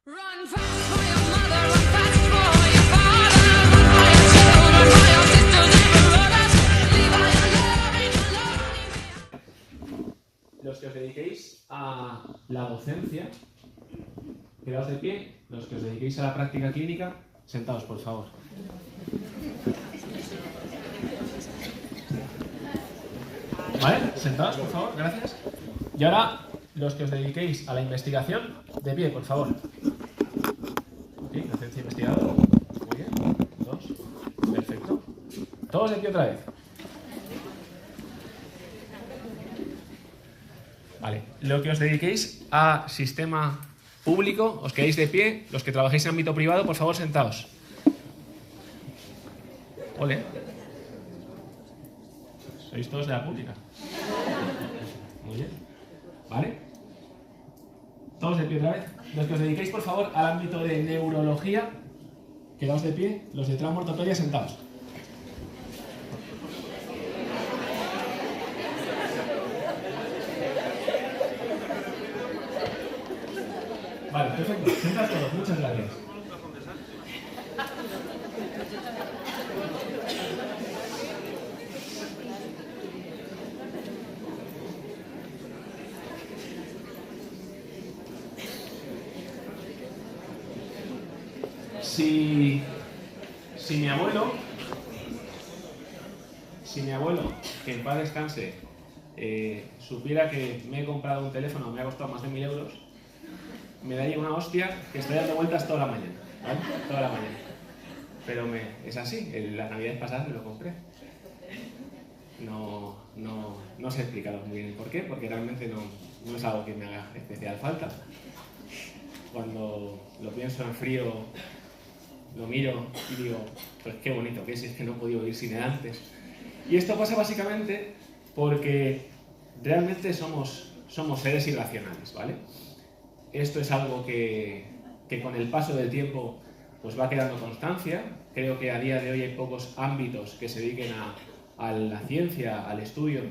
Run fast for your mother, run fast for your father, run for your children, for your sisters and brothers. Leave all your love behind. Los que os dediquéis a la docencia, quedaos de pie. Los que os dediquéis a la práctica clínica, sentaos, por favor. ¿Vale? Sentaos, por favor, gracias. Y ahora, los que os dediquéis a la investigación, de pie, por favor. ¿Sí? Docencia investigadora. Muy bien. 2. Perfecto. Todos de pie otra vez. Vale. Lo que os dediquéis a sistema público, os quedáis de pie. Los que trabajáis en ámbito privado, por favor, sentaos. Ole. Sois todos de la pública. Muy bien. ¿Vale? Todos de pie otra vez. Los que os dediquéis, por favor, al ámbito de neurología, quedaos de pie. Los de trauma ortopedia, sentaos. Vale, perfecto. Sentaos todos. Muchas gracias. Si mi abuelo, que en paz descanse, supiera que me he comprado un teléfono, me ha costado más de 1000 euros, me daría una hostia que estaría dando vueltas toda la mañana, ¿vale? Toda la mañana. Pero es así, la Navidad pasada me lo compré. No sé explicaros muy bien por qué, porque realmente no es algo que me haga especial falta. Cuando lo pienso en frío, lo miro y digo, pues qué bonito que es que no he podido vivir sin él antes. Y esto pasa básicamente porque realmente somos seres irracionales, ¿vale? Esto es algo que con el paso del tiempo pues va quedando constancia. Creo que a día de hoy hay pocos ámbitos que se dediquen a la ciencia, al estudio,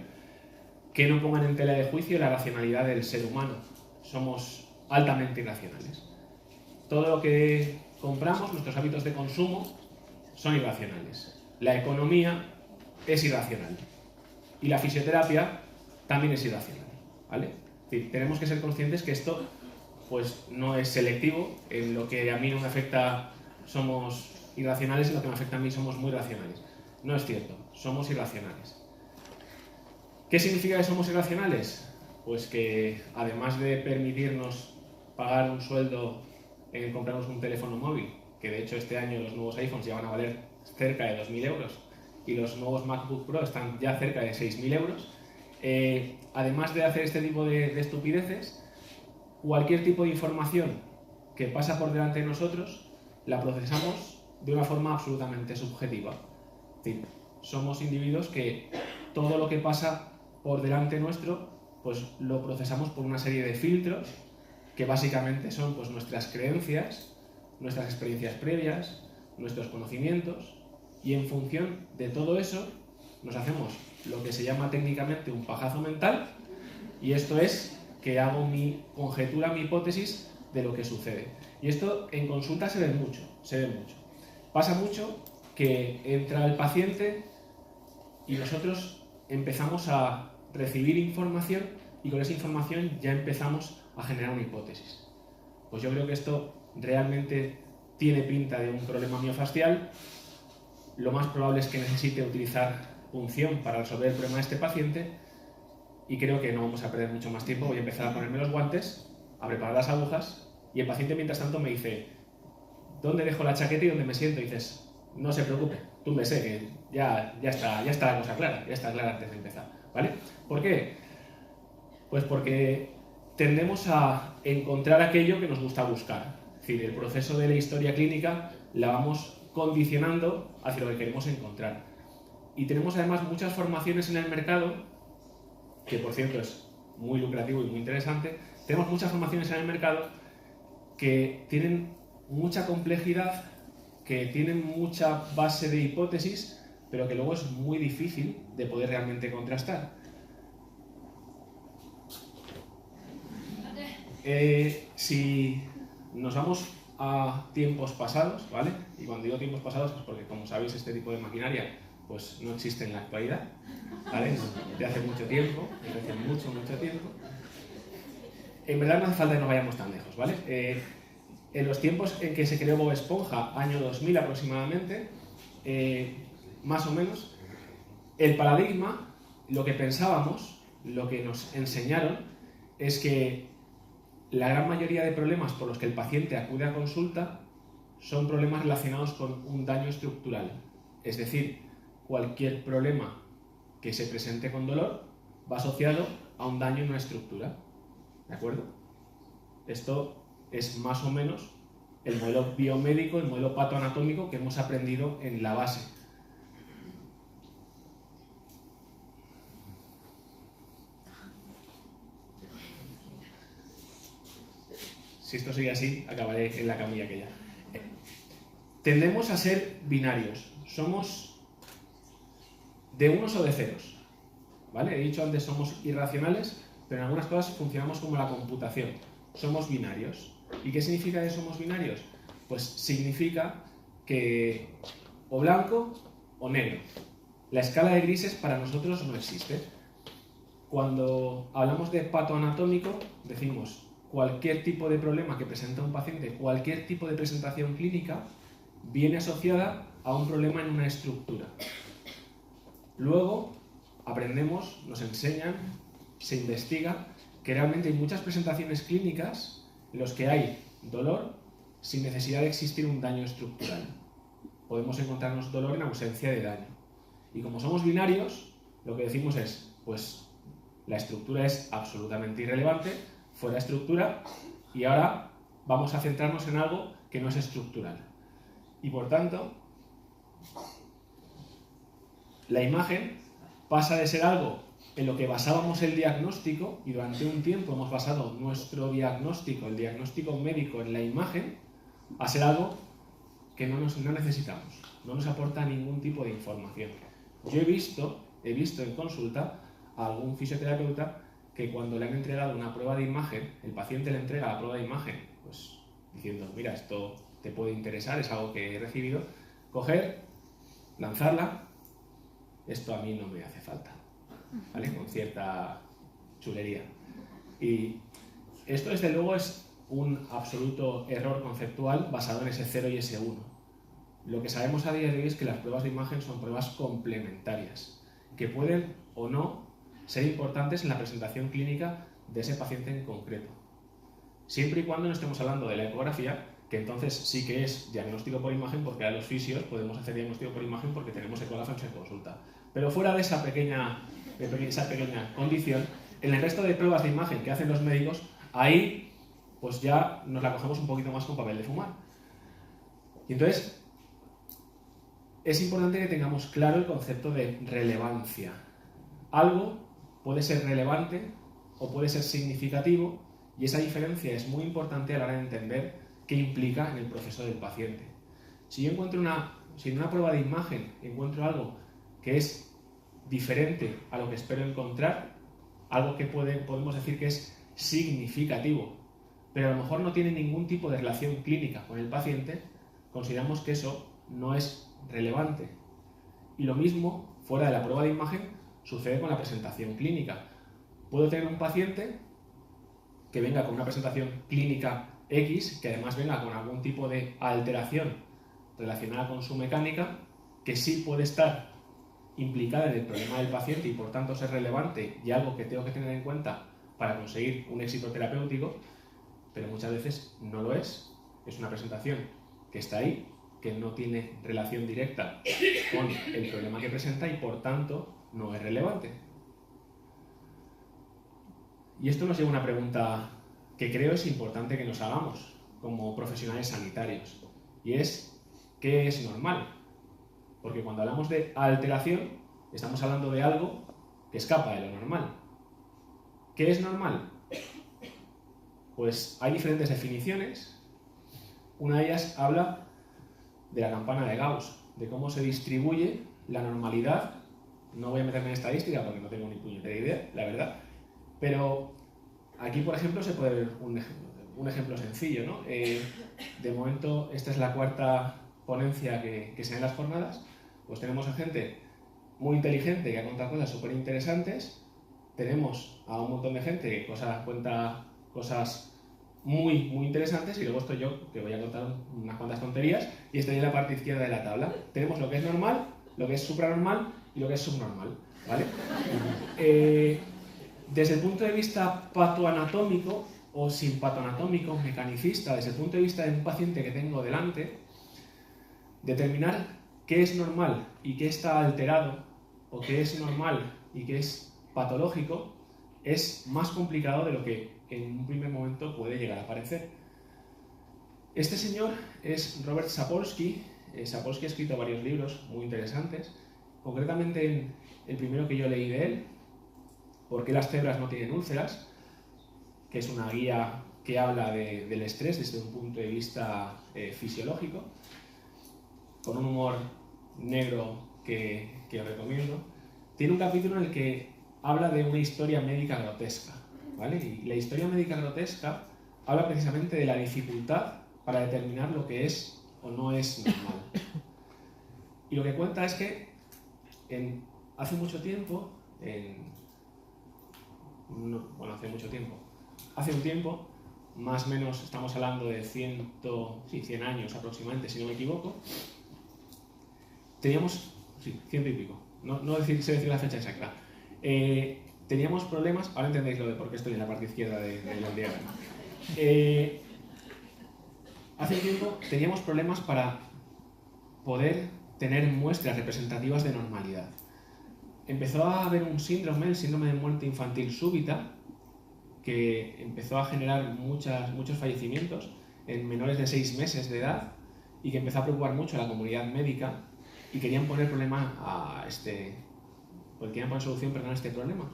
que no pongan en tela de juicio la racionalidad del ser humano. Somos altamente irracionales. Todo lo que compramos, nuestros hábitos de consumo, son irracionales. La economía es irracional. Y la fisioterapia también es irracional, ¿vale? Es decir, tenemos que ser conscientes que esto pues, no es selectivo. En lo que a mí no me afecta somos irracionales y en lo que me afecta a mí somos muy racionales. No es cierto, somos irracionales. ¿Qué significa que somos irracionales? Pues que además de permitirnos pagar un sueldo en comprarnos un teléfono móvil, que de hecho este año los nuevos iPhones ya van a valer cerca de 2000 euros y los nuevos MacBook Pro están ya cerca de 6000 euros, además de hacer este tipo de estupideces, cualquier tipo de información que pasa por delante de nosotros la procesamos de una forma absolutamente subjetiva. Es decir, somos individuos que todo lo que pasa por delante nuestro pues lo procesamos por una serie de filtros que básicamente son pues, nuestras creencias, nuestras experiencias previas, nuestros conocimientos, y en función de todo eso nos hacemos lo que se llama técnicamente un pajazo mental, y esto es que hago mi conjetura, mi hipótesis de lo que sucede. Y esto en consulta se ve mucho. Pasa mucho que entra el paciente y nosotros empezamos a recibir información y con esa información ya empezamos a generar una hipótesis. Pues yo creo que esto realmente tiene pinta de un problema miofascial. Lo más probable es que necesite utilizar punción para resolver el problema de este paciente y creo que no vamos a perder mucho más tiempo. Voy a empezar a ponerme los guantes, a preparar las agujas y el paciente mientras tanto me dice ¿dónde dejo la chaqueta y dónde me siento? Y dices, no se preocupe, tú me sé que ya está la cosa clara, ya está clara antes de empezar, ¿vale? ¿Por qué? Pues porque tendemos a encontrar aquello que nos gusta buscar. Es decir, el proceso de la historia clínica la vamos condicionando hacia lo que queremos encontrar. Y tenemos además muchas formaciones en el mercado, que por cierto es muy lucrativo y muy interesante. Tenemos muchas formaciones en el mercado que tienen mucha complejidad, que tienen mucha base de hipótesis, pero que luego es muy difícil de poder realmente contrastar. Si nos vamos a tiempos pasados, ¿vale? Y cuando digo tiempos pasados es porque, como sabéis, este tipo de maquinaria pues no existe en la actualidad, ¿vale? De hace mucho tiempo, desde hace mucho tiempo. En verdad no hace falta que nos vayamos tan lejos, ¿vale? En los tiempos en que se creó Bob Esponja, año 2000 aproximadamente, más o menos, el paradigma, lo que pensábamos, lo que nos enseñaron, es que la gran mayoría de problemas por los que el paciente acude a consulta son problemas relacionados con un daño estructural. Es decir, cualquier problema que se presente con dolor va asociado a un daño en una estructura. ¿De acuerdo? Esto es más o menos el modelo biomédico, el modelo patoanatómico que hemos aprendido en la base. Si esto sigue así, acabaré en la camilla aquella. Tendemos a ser binarios. Somos de unos o de ceros. ¿Vale? He dicho antes somos irracionales, pero en algunas cosas funcionamos como la computación. Somos binarios. ¿Y qué significa que somos binarios? Pues significa que o blanco o negro. La escala de grises para nosotros no existe. Cuando hablamos de patoanatómico, decimos cualquier tipo de problema que presenta un paciente, cualquier tipo de presentación clínica, viene asociada a un problema en una estructura. Luego aprendemos, nos enseñan, se investiga que realmente hay muchas presentaciones clínicas en las que hay dolor sin necesidad de existir un daño estructural. Podemos encontrarnos dolor en ausencia de daño. Y como somos binarios, lo que decimos es, pues la estructura es absolutamente irrelevante, fuera estructura, y ahora vamos a centrarnos en algo que no es estructural. Y por tanto, la imagen pasa de ser algo en lo que basábamos el diagnóstico, y durante un tiempo hemos basado nuestro diagnóstico, el diagnóstico médico, en la imagen, a ser algo que no necesitamos, no nos aporta ningún tipo de información. Yo he visto en consulta a algún fisioterapeuta que cuando le han entregado una prueba de imagen, el paciente le entrega la prueba de imagen, pues diciendo, mira, esto te puede interesar, es algo que he recibido, coger, lanzarla, esto a mí no me hace falta, ¿vale? Con cierta chulería. Y esto desde luego es un absoluto error conceptual basado en ese 0 y ese 1. Lo que sabemos a día de hoy es que las pruebas de imagen son pruebas complementarias, que pueden o no ser importantes en la presentación clínica de ese paciente en concreto. Siempre y cuando no estemos hablando de la ecografía, que entonces sí que es diagnóstico por imagen, porque a los fisios podemos hacer diagnóstico por imagen porque tenemos ecógrafos en consulta. Pero fuera de esa pequeña condición, en el resto de pruebas de imagen que hacen los médicos, ahí pues ya nos la cogemos un poquito más con papel de fumar. Y entonces, es importante que tengamos claro el concepto de relevancia. Algo puede ser relevante o puede ser significativo, y esa diferencia es muy importante a la hora de entender qué implica en el proceso del paciente. Si yo encuentro si en una prueba de imagen encuentro algo que es diferente a lo que espero encontrar, algo que podemos decir que es significativo, pero a lo mejor no tiene ningún tipo de relación clínica con el paciente, consideramos que eso no es relevante. Y lo mismo, fuera de la prueba de imagen, sucede con la presentación clínica. Puedo tener un paciente que venga con una presentación clínica X, que además venga con algún tipo de alteración relacionada con su mecánica, que sí puede estar implicada en el problema del paciente y por tanto ser relevante y algo que tengo que tener en cuenta para conseguir un éxito terapéutico, pero muchas veces no lo es. Es una presentación que está ahí, que no tiene relación directa con el problema que presenta y por tanto no es relevante. Y esto nos lleva a una pregunta que creo es importante que nos hagamos como profesionales sanitarios, y es, ¿qué es normal? Porque cuando hablamos de alteración, estamos hablando de algo que escapa de lo normal. ¿Qué es normal? Pues hay diferentes definiciones. Una de ellas habla de la campana de Gauss, de cómo se distribuye la normalidad. No voy a meterme en estadística porque no tengo ni puñetera idea, la verdad. Pero aquí, por ejemplo, se puede ver un ejemplo. un ejemplo sencillo, ¿no? De momento, esta es la cuarta ponencia que se da en las jornadas. Pues tenemos a gente muy inteligente que ha contado cosas súper interesantes. Tenemos a un montón de gente que cuenta cosas muy interesantes, y luego estoy yo, que voy a contar unas cuantas tonterías, y estoy en la parte izquierda de la tabla. Tenemos lo que es normal, lo que es supranormal y lo que es subnormal, ¿vale? Desde el punto de vista patoanatómico o simpatoanatómico, mecanicista, desde el punto de vista de un paciente que tengo delante, determinar qué es normal y qué está alterado, o qué es normal y qué es patológico, es más complicado de lo que en un primer momento puede llegar a parecer. Este señor es Robert Sapolsky. Sapolsky ha escrito varios libros muy interesantes, concretamente el primero que yo leí de él, ¿Por qué las cebras no tienen úlceras?, que es una guía que habla del estrés desde un punto de vista fisiológico, con un humor negro que os recomiendo. Tiene un capítulo en el que habla de una historia médica grotesca, ¿vale? Y la historia médica grotesca habla precisamente de la dificultad para determinar lo que es o no es normal. Y lo que cuenta es que hace mucho tiempo, hace un tiempo, más o menos estamos hablando de 100 años aproximadamente, si no me equivoco, teníamos, ciento y pico, no sé decir la fecha exacta, teníamos problemas, ahora entendéis lo de por qué estoy en la parte izquierda del diagrama. Hace un tiempo teníamos problemas para poder tener muestras representativas de normalidad. Empezó a haber un síndrome, el síndrome de muerte infantil súbita, que empezó a generar muchos fallecimientos en menores de 6 meses de edad, y que empezó a preocupar mucho a la comunidad médica, y querían poner solución a este problema.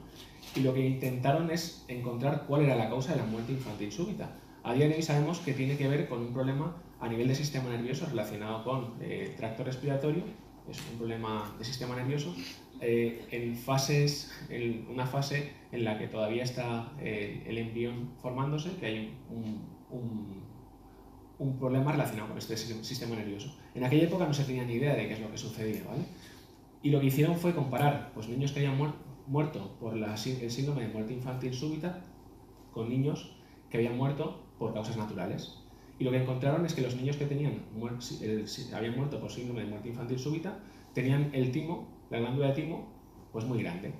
Y lo que intentaron es encontrar cuál era la causa de la muerte infantil súbita. A día de hoy sabemos que tiene que ver con un problema a nivel del sistema nervioso relacionado con el tracto respiratorio. Es un problema de sistema nervioso en una fase en la que todavía está el embrión formándose, que hay un problema relacionado con este sistema nervioso. En aquella época no se tenía ni idea de qué es lo que sucedía, ¿vale? Y lo que hicieron fue comparar niños que habían muerto por el síndrome de muerte infantil súbita con niños que habían muerto por causas naturales. Y lo que encontraron es que los niños que habían muerto por síndrome de muerte infantil súbita tenían el timo, la glándula de timo, pues muy grande.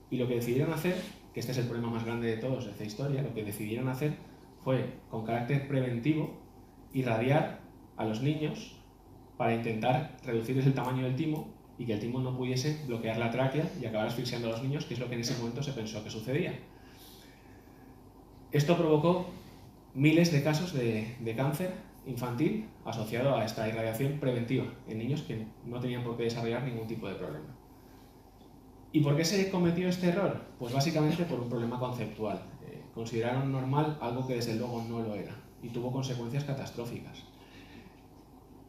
Y lo que decidieron hacer, que este es el problema más grande de todos de esta historia, lo que decidieron hacer fue, con carácter preventivo, irradiar a los niños para intentar reducirles el tamaño del timo y que el timo no pudiese bloquear la tráquea y acabar asfixiando a los niños, que es lo que en ese momento se pensó que sucedía. Esto provocó miles de casos de cáncer infantil asociado a esta irradiación preventiva en niños que no tenían por qué desarrollar ningún tipo de problema. ¿Y por qué se cometió este error? Pues básicamente por un problema conceptual. Consideraron normal algo que desde luego no lo era, y tuvo consecuencias catastróficas.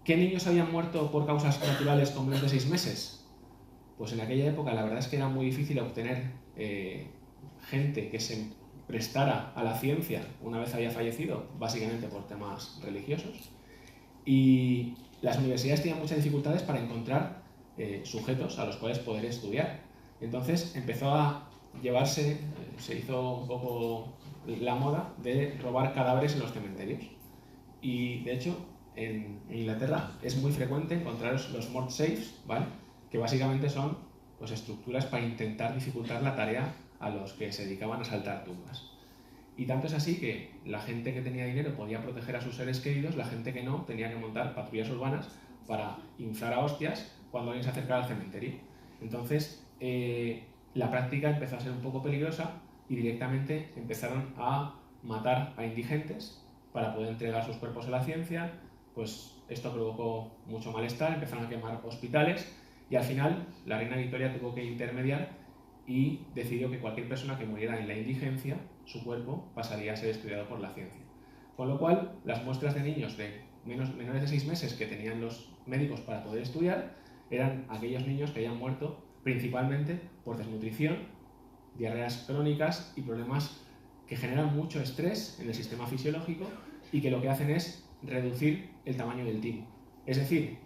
¿Qué niños habían muerto por causas naturales con menos de 6 meses? Pues en aquella época la verdad es que era muy difícil obtener gente que se prestara a la ciencia una vez había fallecido, básicamente por temas religiosos, y las universidades tenían muchas dificultades para encontrar sujetos a los cuales poder estudiar. Entonces empezó a se hizo un poco la moda de robar cadáveres en los cementerios, y de hecho en Inglaterra es muy frecuente encontrar los mort safes, ¿vale? Que básicamente son pues, estructuras para intentar dificultar la tarea a los que se dedicaban a saltar tumbas. Y tanto es así que la gente que tenía dinero podía proteger a sus seres queridos, la gente que no tenía que montar patrullas urbanas para inflar a hostias cuando alguien se acercara al cementerio. Entonces la práctica empezó a ser un poco peligrosa y directamente empezaron a matar a indigentes para poder entregar sus cuerpos a la ciencia. Pues esto provocó mucho malestar, empezaron a quemar hospitales, y al final la reina Victoria tuvo que intermediar y decidió que cualquier persona que muriera en la indigencia, su cuerpo pasaría a ser estudiado por la ciencia. Con lo cual, las muestras de niños de menores de 6 meses que tenían los médicos para poder estudiar eran aquellos niños que habían muerto principalmente por desnutrición, diarreas crónicas y problemas que generan mucho estrés en el sistema fisiológico y que lo que hacen es reducir el tamaño del timo. Es decir,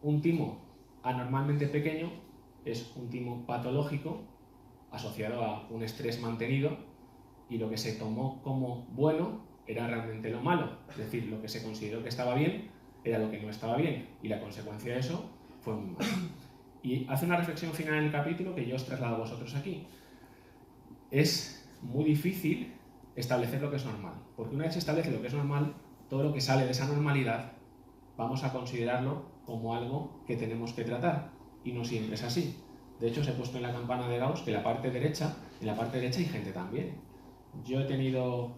un timo anormalmente pequeño es un timo patológico asociado a un estrés mantenido, y lo que se tomó como bueno era realmente lo malo. Es decir, lo que se consideró que estaba bien era lo que no estaba bien, y la consecuencia de eso fue muy mala. Y hace una reflexión final en el capítulo que yo os traslado a vosotros aquí. Es muy difícil establecer lo que es normal, porque una vez se establece lo que es normal, todo lo que sale de esa normalidad vamos a considerarlo como algo que tenemos que tratar, y no siempre es así. De hecho, os he puesto en la campana de Gauss que en la parte derecha hay gente también. Yo he tenido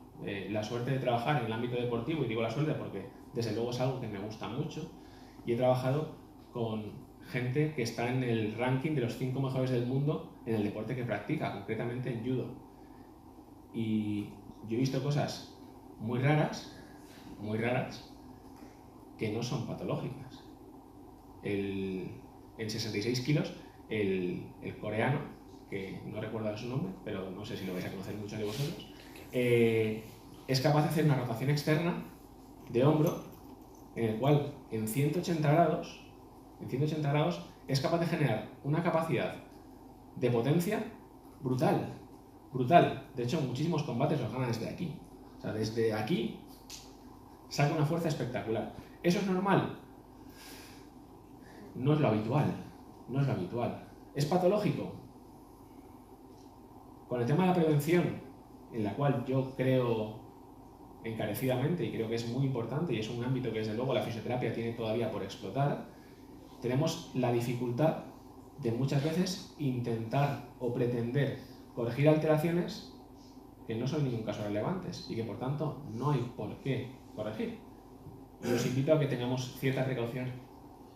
la suerte de trabajar en el ámbito deportivo, y digo la suerte porque desde luego es algo que me gusta mucho, y he trabajado con gente que está en el ranking de los 5 mejores del mundo en el deporte que practica, concretamente en judo. Y yo he visto cosas muy raras, que no son patológicas. En 66 kilos, el coreano, que no recuerdo ahora su nombre, pero no sé si lo vais a conocer muchos de vosotros, es capaz de hacer una rotación externa de hombro en el cual en 180 grados es capaz de generar una capacidad de potencia brutal. De hecho, muchísimos combates los gana desde aquí. O sea, desde aquí saca una fuerza espectacular. ¿Eso es normal? No es lo habitual. ¿Es patológico? Con el tema de la prevención, en la cual yo creo encarecidamente y creo que es muy importante, y es un ámbito que desde luego la fisioterapia tiene todavía por explotar, tenemos la dificultad de muchas veces intentar o pretender corregir alteraciones que no son en ningún caso relevantes y que por tanto no hay por qué corregir. Y os invito a que tengamos cierta precaución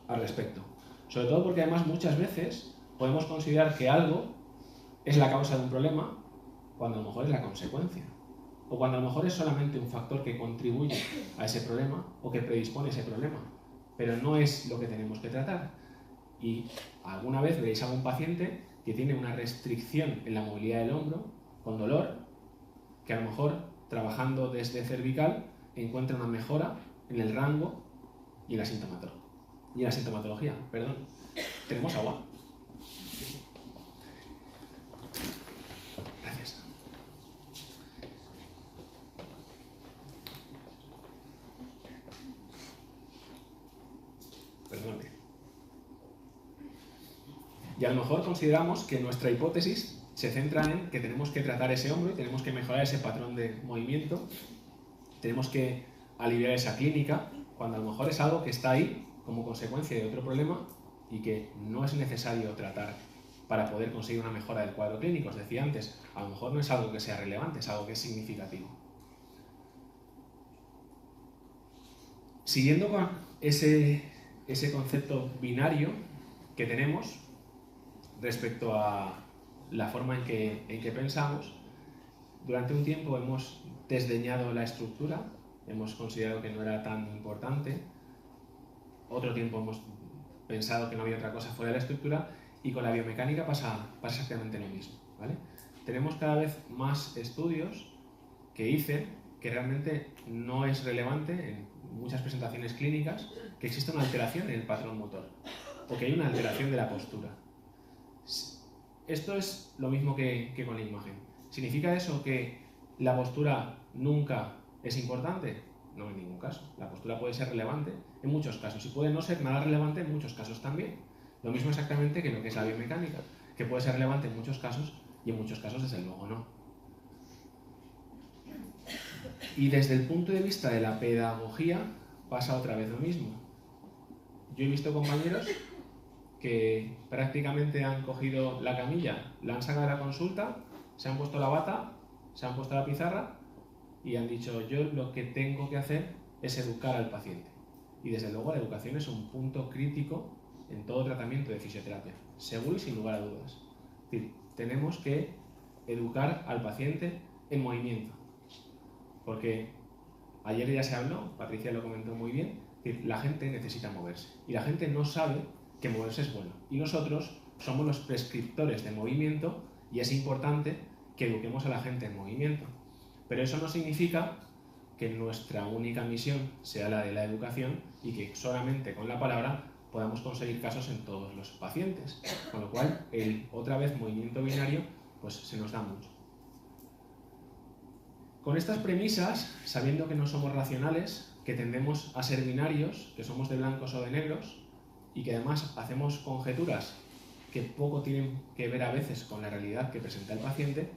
al respecto. Sobre todo porque además muchas veces podemos considerar que algo es la causa de un problema cuando a lo mejor es la consecuencia. O cuando a lo mejor es solamente un factor que contribuye a ese problema o que predispone a ese problema. Pero no es lo que tenemos que tratar. Y alguna vez veréis a un paciente que tiene una restricción en la movilidad del hombro, con dolor, que a lo mejor trabajando desde cervical encuentra una mejora en el rango y en la sintomatología. ¿Tenemos agua? Gracias. Perdóname. Y a lo mejor consideramos que nuestra hipótesis se centra en que tenemos que tratar ese hombro y tenemos que mejorar ese patrón de movimiento, tenemos que aliviar esa clínica, cuando a lo mejor es algo que está ahí como consecuencia de otro problema y que no es necesario tratar para poder conseguir una mejora del cuadro clínico. Os decía antes, a lo mejor no es algo que sea relevante, es algo que es significativo. Siguiendo con ese concepto binario que tenemos respecto a la forma en que pensamos, durante un tiempo hemos desdeñado la estructura, hemos considerado que no era tan importante, otro tiempo hemos pensado que no había otra cosa fuera de la estructura, y con la biomecánica pasa exactamente lo mismo, ¿vale? Tenemos cada vez más estudios que dicen que realmente no es relevante en muchas presentaciones clínicas que exista una alteración en el patrón motor o que hay una alteración de la postura. Esto es lo mismo que con la imagen. ¿Significa eso que la postura nunca es importante? No, en ningún caso. La postura puede ser relevante en muchos casos y puede no ser nada relevante en muchos casos también. Lo mismo exactamente que lo que es la biomecánica, que puede ser relevante en muchos casos y en muchos casos desde luego no. Y desde el punto de vista de la pedagogía pasa otra vez lo mismo. Yo he visto compañeros que prácticamente han cogido la camilla, la han sacado de la consulta, se han puesto la bata, se han puesto la pizarra y han dicho: yo lo que tengo que hacer es educar al paciente. Y desde luego la educación es un punto crítico en todo tratamiento de fisioterapia, seguro y sin lugar a dudas. Es decir, tenemos que educar al paciente en movimiento, porque ayer ya se habló, Patricia lo comentó muy bien, que la gente necesita moverse y la gente no sabe que moverse es bueno, y nosotros somos los prescriptores de movimiento y es importante que eduquemos a la gente en movimiento. Pero eso no significa que nuestra única misión sea la de la educación y que solamente con la palabra podamos conseguir casos en todos los pacientes. Con lo cual, el otra vez movimiento binario pues se nos da mucho. Con estas premisas, sabiendo que no somos racionales, que tendemos a ser binarios, que somos de blancos o de negros, y que además hacemos conjeturas que poco tienen que ver a veces con la realidad que presenta el paciente,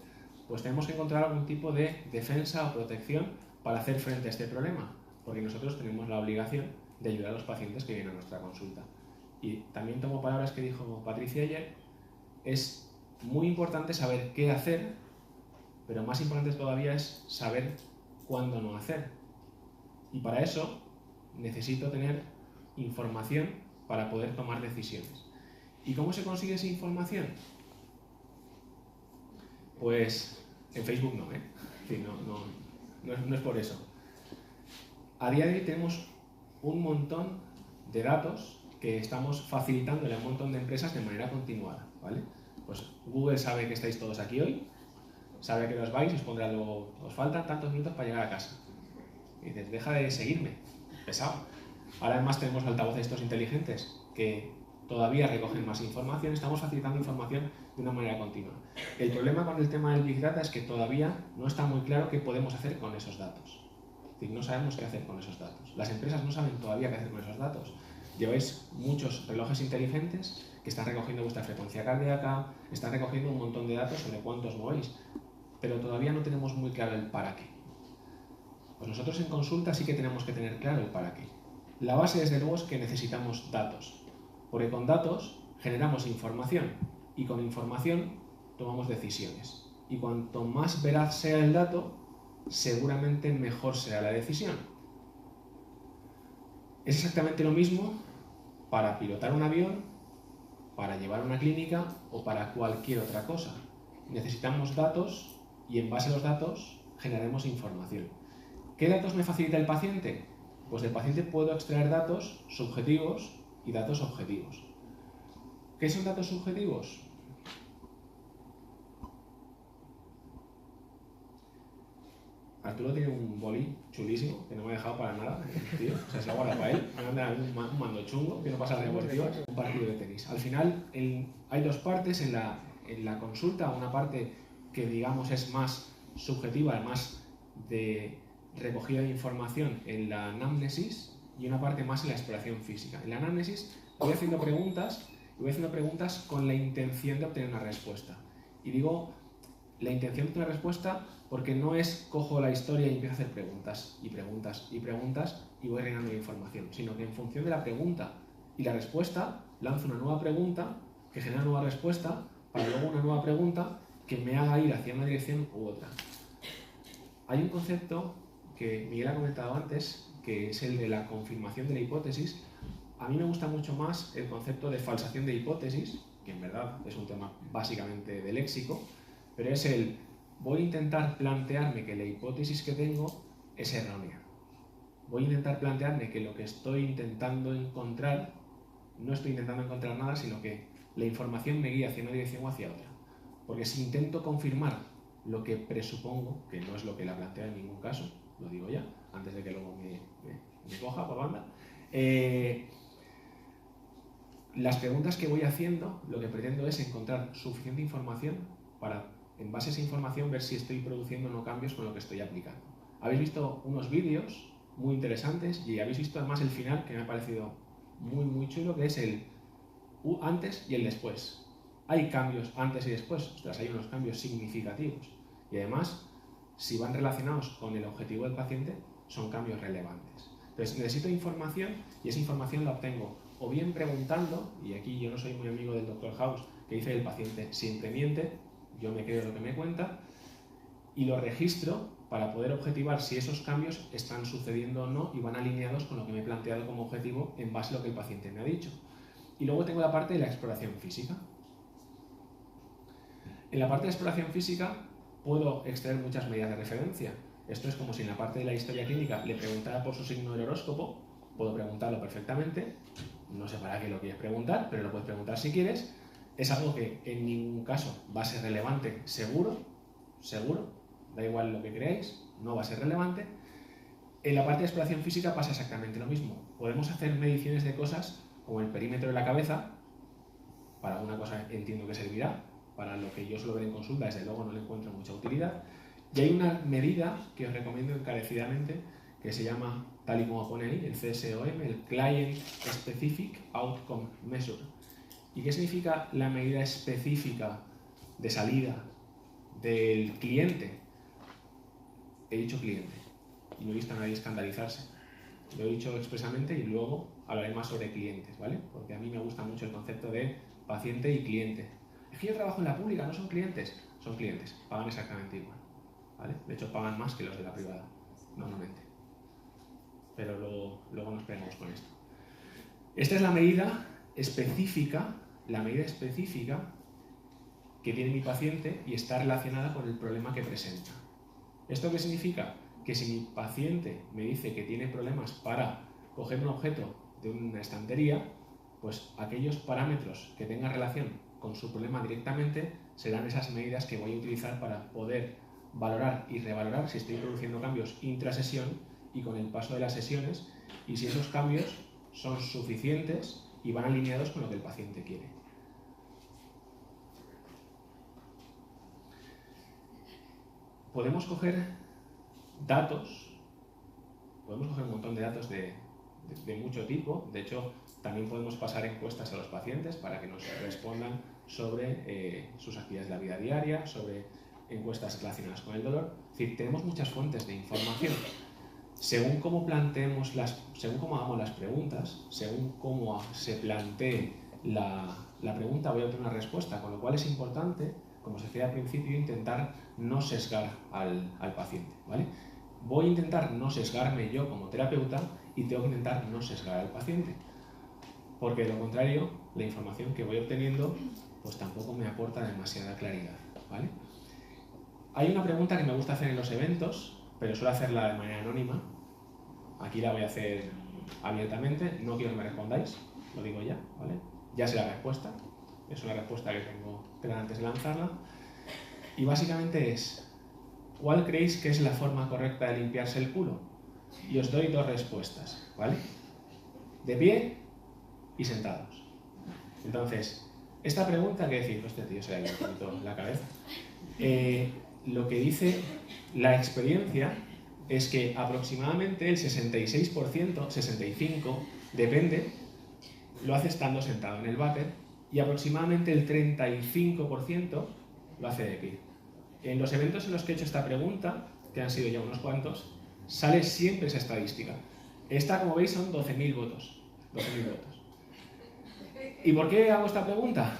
pues tenemos que encontrar algún tipo de defensa o protección para hacer frente a este problema, porque nosotros tenemos la obligación de ayudar a los pacientes que vienen a nuestra consulta. Y también tomo palabras que dijo Patricia ayer, es muy importante saber qué hacer, pero más importante todavía es saber cuándo no hacer. Y para eso necesito tener información para poder tomar decisiones. ¿Y cómo se consigue esa información? Pues en Facebook no, ¿eh? Sí, no es por eso. A día de hoy tenemos un montón de datos que estamos facilitándole a un montón de empresas de manera continuada, ¿vale? Pues Google sabe que estáis todos aquí hoy, sabe que os vais y os pondrá luego, os faltan tantos minutos para llegar a casa. Y dices, deja de seguirme, pesado. Ahora además tenemos altavoces estos inteligentes que todavía recogen más información, estamos facilitando información de una manera continua. El problema con el tema del Big Data es que todavía no está muy claro qué podemos hacer con esos datos. Es decir, no sabemos qué hacer con esos datos. Las empresas no saben todavía qué hacer con esos datos. Lleváis muchos relojes inteligentes que están recogiendo vuestra frecuencia cardíaca, están recogiendo un montón de datos sobre cuántos movéis, pero todavía no tenemos muy claro el para qué. Pues nosotros en consulta sí que tenemos que tener claro el para qué. La base, desde luego, es que necesitamos datos, porque con datos generamos información y con información tomamos decisiones. Y cuanto más veraz sea el dato, seguramente mejor será la decisión. Es exactamente lo mismo para pilotar un avión, para llevar una clínica o para cualquier otra cosa. Necesitamos datos y en base a los datos generaremos información. ¿Qué datos me facilita el paciente? Pues del paciente puedo extraer datos subjetivos y datos objetivos. ¿Qué son datos subjetivos? Arturo tiene un boli chulísimo que no me ha dejado para nada, tío. O sea, se lo guarda para él. Me manda un mando chungo que no pasa de deportivas, un partido de tenis. Al final hay dos partes en la consulta, una parte que digamos es más subjetiva, más de recogida de información en la anamnesis y una parte más en la exploración física. En la anamnesis voy haciendo preguntas y voy haciendo preguntas con la intención de obtener una respuesta. Y digo la intención de obtener una respuesta porque no es cojo la historia y empiezo a hacer preguntas y preguntas y preguntas y voy rellenando la información, sino que en función de la pregunta y la respuesta lanzo una nueva pregunta que genera una nueva respuesta para luego una nueva pregunta que me haga ir hacia una dirección u otra. Hay un concepto que Miguel ha comentado antes, que es el de la confirmación de la hipótesis. A mí me gusta mucho más el concepto de falsación de hipótesis, que en verdad es un tema básicamente de léxico, pero es voy a intentar plantearme que la hipótesis que tengo es errónea. Voy a intentar plantearme que lo que estoy intentando encontrar, no estoy intentando encontrar nada, sino que la información me guía hacia una dirección o hacia otra. Porque si intento confirmar lo que presupongo, que no es lo que la plantea en ningún caso, lo digo ya, antes de que luego me coja por banda, las preguntas que voy haciendo, lo que pretendo es encontrar suficiente información para, en base a esa información, ver si estoy produciendo o no cambios con lo que estoy aplicando. Habéis visto unos vídeos muy interesantes y habéis visto además el final, que me ha parecido muy chulo, que es el antes y el después. Hay cambios antes y después, ostras, hay unos cambios significativos. Y además, si van relacionados con el objetivo del paciente, son cambios relevantes. Entonces, necesito información y esa información la obtengo o bien preguntando, y aquí yo no soy muy amigo del Dr. House, que dice el paciente siempre miente, yo me creo lo que me cuenta, y lo registro para poder objetivar si esos cambios están sucediendo o no y van alineados con lo que me he planteado como objetivo en base a lo que el paciente me ha dicho. Y luego tengo la parte de la exploración física. En la parte de exploración física puedo extraer muchas medidas de referencia. Esto es como si en la parte de la historia clínica le preguntara por su signo del horóscopo, puedo preguntarlo perfectamente, no sé para qué lo quieres preguntar, pero lo puedes preguntar si quieres. Es algo que en ningún caso va a ser relevante, seguro, da igual lo que creáis, no va a ser relevante. En la parte de exploración física pasa exactamente lo mismo. Podemos hacer mediciones de cosas como el perímetro de la cabeza, para alguna cosa entiendo que servirá, para lo que yo suelo ver en consulta, desde luego no le encuentro mucha utilidad. Y hay una medida que os recomiendo encarecidamente, que se llama, tal y como pone ahí, el CSOM, el Client Specific Outcome Measure. ¿Y qué significa la medida específica de salida del cliente? He dicho cliente y no he visto a nadie escandalizarse. Lo he dicho expresamente y luego hablaré más sobre clientes, ¿vale? Porque a mí me gusta mucho el concepto de paciente y cliente. Es que yo trabajo en la pública, no son clientes. Son clientes, pagan exactamente igual, ¿vale? De hecho, pagan más que los de la privada, normalmente. Pero luego nos pegamos con esto. Esta es la medida específica que tiene mi paciente y está relacionada con el problema que presenta. ¿Esto qué significa? Que si mi paciente me dice que tiene problemas para coger un objeto de una estantería, pues aquellos parámetros que tengan relación con su problema directamente serán esas medidas que voy a utilizar para poder valorar y revalorar si estoy produciendo cambios intrasesión y con el paso de las sesiones, y si esos cambios son suficientes y van alineados con lo que el paciente quiere. Podemos coger datos, podemos coger un montón de datos de mucho tipo. De hecho, también podemos pasar encuestas a los pacientes para que nos respondan sobre sus actividades de la vida diaria, sobre encuestas relacionadas con el dolor. Es decir, tenemos muchas fuentes de información. Según cómo planteemos según cómo hagamos las preguntas, según cómo se plantee la pregunta, voy a obtener una respuesta, con lo cual es importante, como os decía al principio, intentar no sesgar al paciente, ¿vale? Voy a intentar no sesgarme yo como terapeuta y tengo que intentar no sesgar al paciente, porque de lo contrario, la información que voy obteniendo pues tampoco me aporta demasiada claridad, ¿vale? Hay una pregunta que me gusta hacer en los eventos, pero suelo hacerla de manera anónima. Aquí la voy a hacer abiertamente, no quiero que me respondáis, lo digo ya, ¿vale? Ya sé la respuesta, es una respuesta que tengo clara antes de lanzarla. Y básicamente es, ¿cuál creéis que es la forma correcta de limpiarse el culo? Y os doy dos respuestas, ¿vale? De pie y sentados. Entonces, esta pregunta que decís, hostia tío, se le ha ido un poquito la cabeza. Lo que dice la experiencia es que aproximadamente el 66%, 65%, depende, lo hace estando sentado en el váter, y aproximadamente el 35% lo hace de pie. En los eventos en los que he hecho esta pregunta, que han sido ya unos cuantos, sale siempre esa estadística. Esta, como veis, son 12.000 votos. 12.000 votos. ¿Y por qué hago esta pregunta?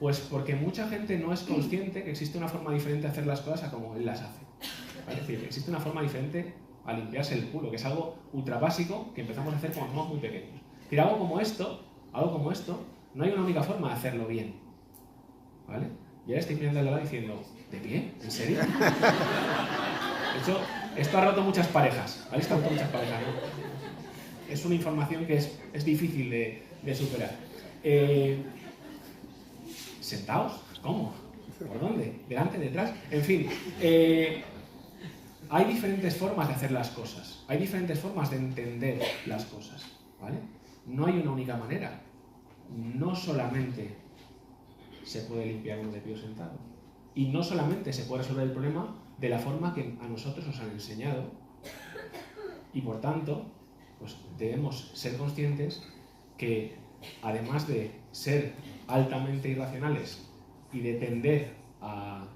Pues porque mucha gente no es consciente que existe una forma diferente de hacer las cosas a como él las hace. ¿Vale? Es decir, existe una forma diferente a limpiarse el culo, que es algo ultra básico que empezamos a hacer cuando somos muy pequeños. Pero algo como esto, no hay una única forma de hacerlo bien. ¿Vale? Y ahora estoy mirando al lado diciendo, ¿de pie? ¿En serio? De hecho, esto ha roto muchas parejas. ¿Vale? Esto ha roto muchas parejas, ¿no? Es una información que es difícil de superar. ¿Sentados? ¿Cómo? ¿Por dónde? ¿Delante? ¿Detrás? En fin, hay diferentes formas de hacer las cosas. Hay diferentes formas de entender las cosas, ¿vale? No hay una única manera. No solamente se puede limpiar uno de pie o sentado. Y no solamente se puede resolver el problema de la forma que a nosotros nos han enseñado. Y por tanto, pues debemos ser conscientes que, además de ser altamente irracionales y de tender a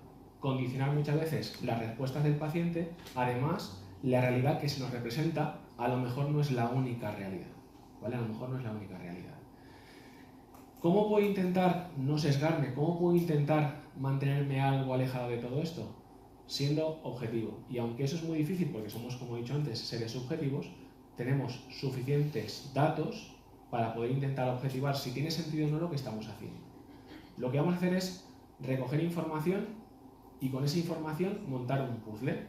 condicionar muchas veces las respuestas del paciente, además, la realidad que se nos representa a lo mejor no es la única realidad, ¿vale? A lo mejor no es la única realidad. ¿Cómo puedo intentar no sesgarme? ¿Cómo puedo intentar mantenerme algo alejado de todo esto? Siendo objetivo. Y aunque eso es muy difícil porque somos, como he dicho antes, seres subjetivos, tenemos suficientes datos para poder intentar objetivar si tiene sentido o no lo que estamos haciendo. Lo que vamos a hacer es recoger información y con esa información montar un puzzle.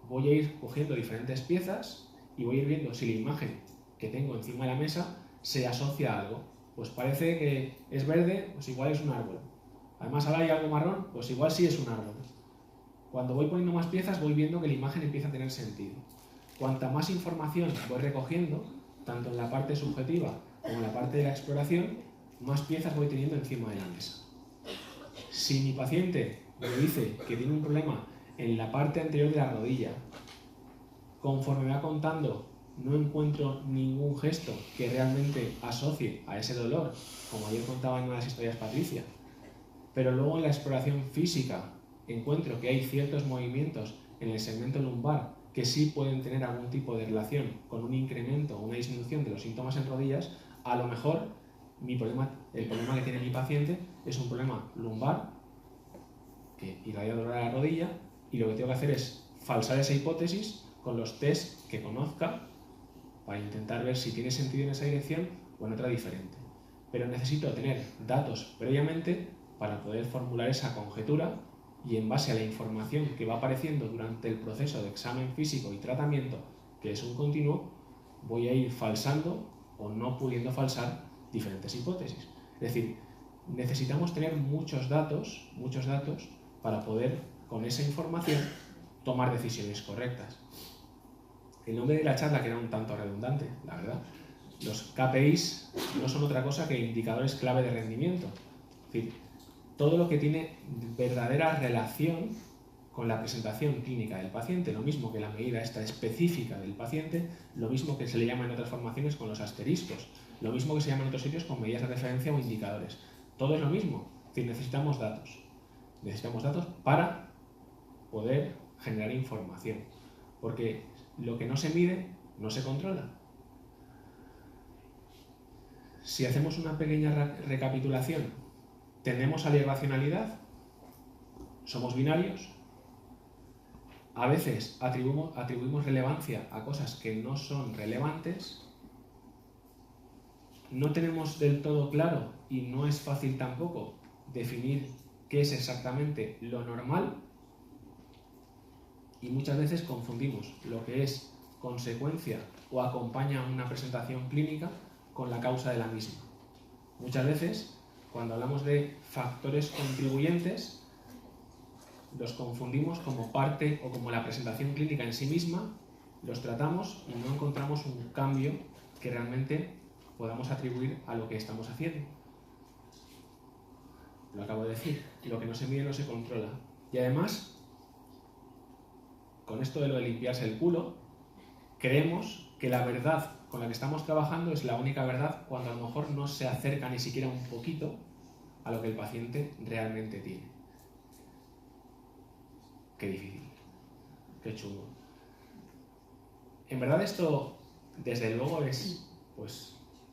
Voy a ir cogiendo diferentes piezas y voy a ir viendo si la imagen que tengo encima de la mesa se asocia a algo. Pues parece que es verde, pues igual es un árbol. Además ahora hay algo marrón, pues igual sí es un árbol. Cuando voy poniendo más piezas voy viendo que la imagen empieza a tener sentido. Cuanta más información voy recogiendo, tanto en la parte subjetiva como en la parte de la exploración, más piezas voy teniendo encima de la mesa. Si mi paciente me dice que tiene un problema en la parte anterior de la rodilla, conforme me va contando no encuentro ningún gesto que realmente asocie a ese dolor, como ayer contaba en una de las historias Patricia, pero luego en la exploración física encuentro que hay ciertos movimientos en el segmento lumbar que sí pueden tener algún tipo de relación con un incremento o una disminución de los síntomas en rodillas, a lo mejor el problema que tiene mi paciente es un problema lumbar que irradia dolor a la rodilla, y lo que tengo que hacer es falsar esa hipótesis con los test que conozca para intentar ver si tiene sentido en esa dirección o en otra diferente. Pero necesito tener datos previamente para poder formular esa conjetura, y en base a la información que va apareciendo durante el proceso de examen físico y tratamiento, que es un continuo, voy a ir falsando o no pudiendo falsar diferentes hipótesis. Es decir, necesitamos tener muchos datos para poder, con esa información, tomar decisiones correctas. El nombre de la charla queda un tanto redundante, la verdad. Los KPIs no son otra cosa que indicadores clave de rendimiento. Es decir, todo lo que tiene verdadera relación con la presentación clínica del paciente, lo mismo que la medida esta específica del paciente, lo mismo que se le llama en otras formaciones con los asteriscos, lo mismo que se llama en otros sitios con medidas de referencia o indicadores. Todo es lo mismo. Es decir, necesitamos datos. Necesitamos datos para poder generar información. Porque lo que no se mide, no se controla. Si hacemos una pequeña recapitulación, tendemos a la irracionalidad, somos binarios, a veces atribuimos relevancia a cosas que no son relevantes, no tenemos del todo claro, y no es fácil tampoco, definir qué es exactamente lo normal, y muchas veces confundimos lo que es consecuencia o acompaña a una presentación clínica con la causa de la misma. Muchas veces, cuando hablamos de factores contribuyentes, los confundimos como parte o como la presentación clínica en sí misma, los tratamos y no encontramos un cambio que realmente podamos atribuir a lo que estamos haciendo. Lo acabo de decir, lo que no se mide no se controla. Y además, con esto de lo de limpiarse el culo, creemos que la verdad con la que estamos trabajando es la única verdad, cuando a lo mejor no se acerca ni siquiera un poquito a lo que el paciente realmente tiene. Qué difícil, qué chungo. En verdad esto, desde luego, es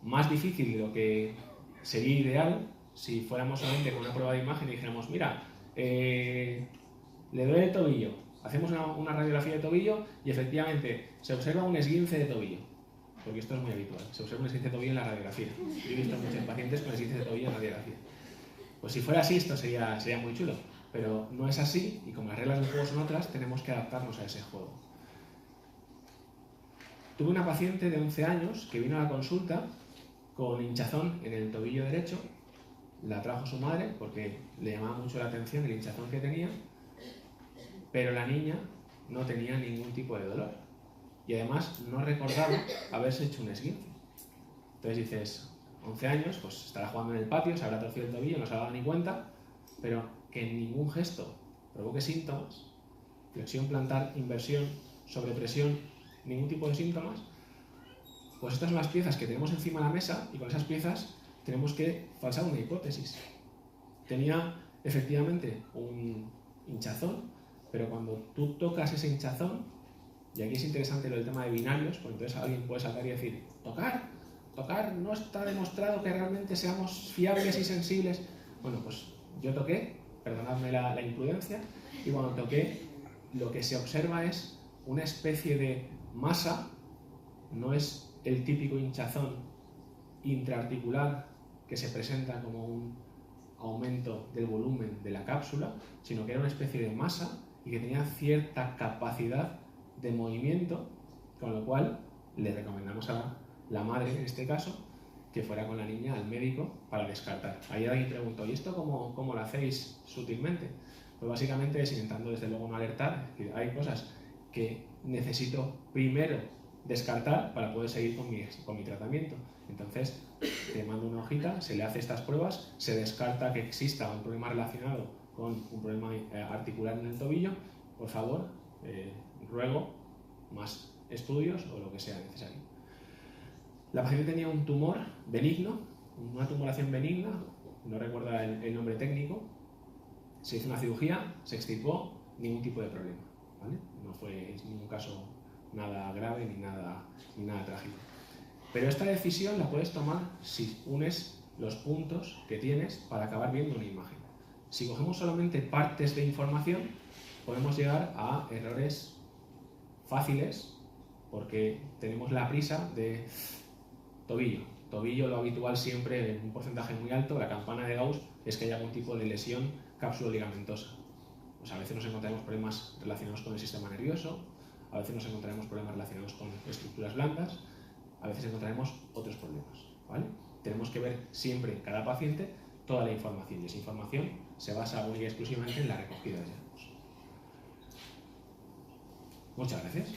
más difícil de lo que sería ideal si fuéramos solamente con una prueba de imagen y dijéramos, mira, le duele el tobillo, hacemos una radiografía de tobillo y efectivamente se observa un esguince de tobillo, porque esto es muy habitual, se observa un esguince de tobillo en la radiografía. Yo he visto muchos pacientes con esguince de tobillo en la radiografía. Pues si fuera así, esto sería muy chulo, pero no es así, y como las reglas del juego son otras, tenemos que adaptarnos a ese juego. Tuve una paciente de 11 años que vino a la consulta con hinchazón en el tobillo derecho. La trajo su madre porque le llamaba mucho la atención el hinchazón que tenía, pero la niña no tenía ningún tipo de dolor y además no recordaba haberse hecho un esguince. Entonces dices, 11 años, pues estará jugando en el patio, se habrá torcido el tobillo, no se habrá dado ni cuenta, pero que en ningún gesto provoque síntomas, flexión plantar, inversión, sobrepresión, ningún tipo de síntomas, pues estas son las piezas que tenemos encima de la mesa, y con esas piezas tenemos que falsar una hipótesis. Tenía efectivamente un hinchazón, pero cuando tú tocas ese hinchazón, y aquí es interesante lo del tema de binarios, porque entonces alguien puede saltar y decir, tocar, no está demostrado que realmente seamos fiables y sensibles. Bueno, pues yo toqué, perdonadme la imprudencia, y cuando toqué, lo que se observa es una especie de masa, no es el típico hinchazón intraarticular que se presenta como un aumento del volumen de la cápsula, sino que era una especie de masa y que tenía cierta capacidad de movimiento, con lo cual le recomendamos a la madre, en este caso, que fuera con la niña al médico para descartar. Ayer alguien preguntó, ¿y esto cómo lo hacéis sutilmente? Pues básicamente es intentando desde luego no alertar, es decir, hay cosas que necesito primero descartar para poder seguir con mi tratamiento. Entonces, te mando una hojita, se le hace estas pruebas, se descarta que exista un problema relacionado con un problema articular en el tobillo. Por favor, ruego más estudios o lo que sea necesario. La paciente tenía un tumor benigno, una tumoración benigna, no recuerdo el nombre técnico, se hizo una cirugía, se extirpó, ningún tipo de problema, ¿vale? No fue en ningún caso nada grave ni nada trágico. Pero esta decisión la puedes tomar si unes los puntos que tienes para acabar viendo una imagen. Si cogemos solamente partes de información, podemos llegar a errores fáciles porque tenemos la prisa de tobillo. Tobillo, lo habitual siempre, en un porcentaje muy alto, la campana de Gauss, es que haya algún tipo de lesión cápsulo-ligamentosa. Pues a veces nos encontraremos problemas relacionados con el sistema nervioso, a veces nos encontraremos problemas relacionados con estructuras blandas, a veces encontraremos otros problemas, ¿vale? Tenemos que ver siempre en cada paciente toda la información y esa información se basa única y exclusivamente en la recogida de datos. Muchas gracias.